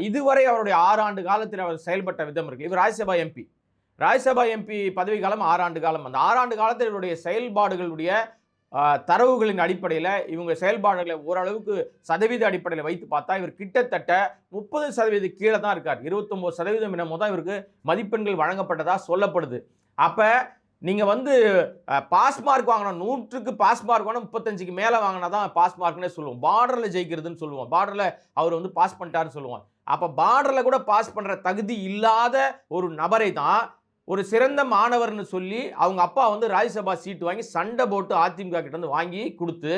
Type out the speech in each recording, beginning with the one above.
இதுவரை அவருடைய 6 ஆண்டு காலத்தில் அவர் செயல்பட்ட விதம் இருக்கு. இவர் ராஜ்யசபா எம்பி பதவி காலம் 6 ஆண்டு காலம். அந்த 6 ஆண்டு காலத்தில் இவருடைய செயல்பாடுகளுடைய தரவுகளின் அடிப்படையில் இவங்க செயல்பாடுகளை ஓரளவுக்கு சதவீத அடிப்படையில் வைத்து பார்த்தா இவர் கிட்டத்தட்ட 30% கீழே தான் இருக்கார். 29% என்னமோ தான் இவருக்கு மதிப்பெண்கள் வழங்கப்பட்டதா சொல்லப்படுது. அப்ப நீங்க வந்து பாஸ் மார்க் வாங்கணும், 100க்கு பாஸ் மார்க் வாங்கணும், 35க்கு மேல வாங்கினா தான் பாஸ் மார்க்னே சொல்லுவோம். பார்டர்ல ஜெயிக்கிறதுன்னு சொல்லுவோம். பார்டர்ல அவர் வந்து பாஸ் பண்ணிட்டாருன்னு சொல்லுவோம். அப்ப பார்டர்ல கூட பாஸ் பண்ற தகுதி இல்லாத ஒரு நபரை தான் ஒரு சிறந்த மாணவர்னு சொல்லி அவங்க அப்பா வந்து ராஜ்யசபா சீட் வாங்கி சண்டை போட்டு அதிமுக கிட்ட வந்து வாங்கி கொடுத்து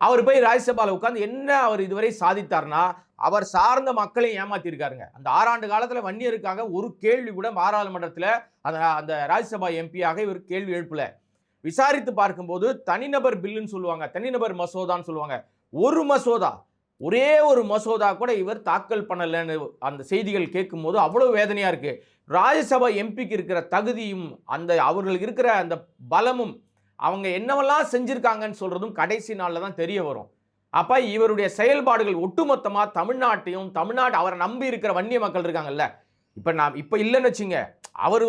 அவர் போய் ராஜ்யசபாவில் உட்கார்ந்து என்ன அவர் இதுவரை சாதித்தார்னா அவர் சார்ந்த மக்களையும் ஏமாத்திருக்காருங்க. அந்த 6 ஆண்டு காலத்தில் வன்னியருக்காக ஒரு கேள்வி கூட பாராளுமன்றத்தில் அந்த ராஜ்யசபா எம்பியாக இவர் கேள்வி எழுப்பல. விசாரித்து பார்க்கும்போது தனிநபர் பில்லுன்னு சொல்லுவாங்க, தனிநபர் மசோதான்னு சொல்லுவாங்க. ஒரே ஒரு மசோதா கூட இவர் தாக்கல் பண்ணலன்னு அந்த செய்திகள் கேட்கும் போது அவ்வளவு வேதனையா இருக்கு. ராஜ்யசபா எம்பிக்கு இருக்கிற தகுதியும் அந்த அவர்களுக்கு இருக்கிற அந்த பலமும் அவங்க என்னவெல்லாம் செஞ்சிருக்காங்கன்னு சொல்றதும் கடைசி நாளில் தான் தெரிய வரும். அப்ப இவருடைய செயல்பாடுகள் ஒட்டுமொத்தமா தமிழ்நாட்டையும் அவரை நம்பி இருக்கிற வன்னிய மக்கள் இருக்காங்கல்ல, இப்ப இல்லைன்னு வச்சுங்க, அவர்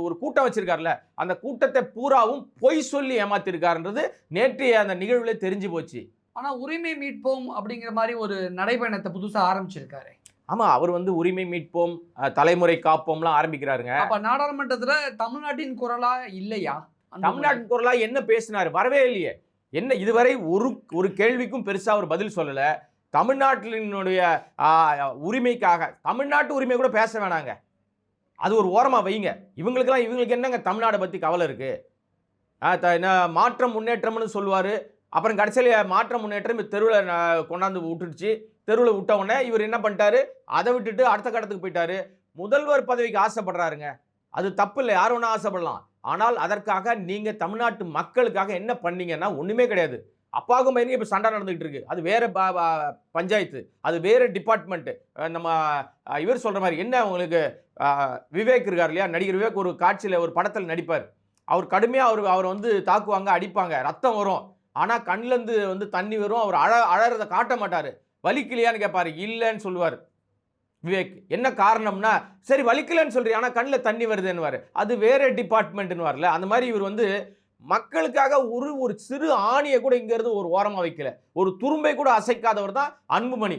ஒரு கூட்டம் வச்சிருக்காருல்ல, அந்த கூட்டத்தை பூராவும் பொய் சொல்லி ஏமாத்திருக்காருன்றது நேற்றைய அந்த நிகழ்வுல தெரிஞ்சு போச்சு. ஆனா உரிமை மீட்போம் அப்படிங்கிற மாதிரி ஒரு நடைபயணத்தை புதுசா ஆரம்பிச்சிருக்காரு. ஆமா, அவர் வந்து உரிமை மீட்போம், தலைமுறை காப்போம்லாம் ஆரம்பிக்கிறாருங்க. அப்ப நாடாளுமன்றத்துல தமிழ்நாட்டின் குரலா இல்லையா? தமிழ்நாட்டின் குரலா என்ன பேசினாரு? வரவே இல்லையே. என்ன இதுவரை ஒரு கேள்விக்கும் பெருசா அவர் பதில் சொல்லல. தமிழ்நாட்டினுடைய உரிமைக்காக தமிழ்நாட்டு உரிமை கூட பேச வேணாங்க, அது ஒரு ஓரமா வைங்க. இவங்களுக்கு என்னங்க தமிழ்நாடை பத்தி கவலை இருக்கு? மாற்றம் முன்னேற்றம்னு சொல்லுவாரு. அப்புறம் கடைசியில் மாற்றம் முன்னேற்றம் தெருவில் கொண்டாந்து விட்டுடுச்சு. தெருவில் விட்ட உடனே இவர் என்ன பண்ணிட்டாரு? அதை விட்டுட்டு அடுத்த கட்டத்துக்கு போயிட்டாரு. முதல்வர் பதவிக்கு ஆசைப்படுறாருங்க, அது தப்பு இல்லை, யாரும் ஒன்றும் ஆசைப்படலாம். ஆனால் அதற்காக நீங்க தமிழ்நாட்டு மக்களுக்காக என்ன பண்ணீங்கன்னா ஒண்ணுமே கிடையாது. அப்பாவுக்கும் பையனுக்கு இப்போ சண்டை நடந்துகிட்டு இருக்கு. அது வேற பஞ்சாயத்து, அது வேற டிபார்ட்மெண்ட். நம்ம இவர் சொல்ற மாதிரி என்ன உங்களுக்கு விவேக் இருக்கார் இல்லையா, நடிகர் விவேக் ஒரு காட்சியில் ஒரு படத்தில் நடிப்பார். அவர் கடுமையாக அவர் வந்து தாக்குவாங்க, அடிப்பாங்க, ரத்தம் வரும். ஆனா கண்ணுல இருந்து வந்து தண்ணி வரும். அவர் அழறத காட்ட மாட்டாரு. வலிக்கலையான்னு கேட்பாரு, இல்லைன்னு சொல்லுவார் விவேக். என்ன காரணம்னா, சரி வலிக்கலன்னு சொல்றீங்க ஆனா கண்ணுல தண்ணி வருதுன்னு, அது வேற டிபார்ட்மெண்ட்னு வரல. அந்த மாதிரி இவர் வந்து மக்களுக்காக ஒரு சிறு ஆணியை கூட இங்க இருந்து ஒரு ஓரமா வைக்கல, ஒரு துரும்பை கூட அசைக்காதவர் தான் அன்புமணி.